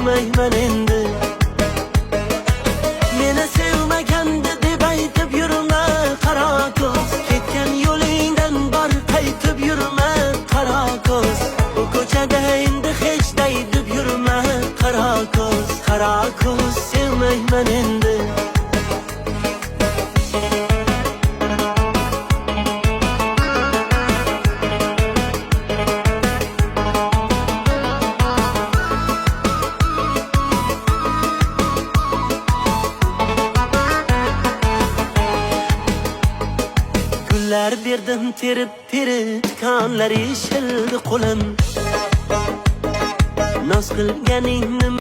sevmeymen endi. Meni sevmaganda deb aytib yurma qara ko'z, ketgan yo'lingdan bor qaytib yurma qara ko'z. Bu ko'chada endi hech daydib yurma qara ko'z, sevmeymen endi. Gullar berdim terib tikanlar yeshildi qo'lim. Noz qilganingni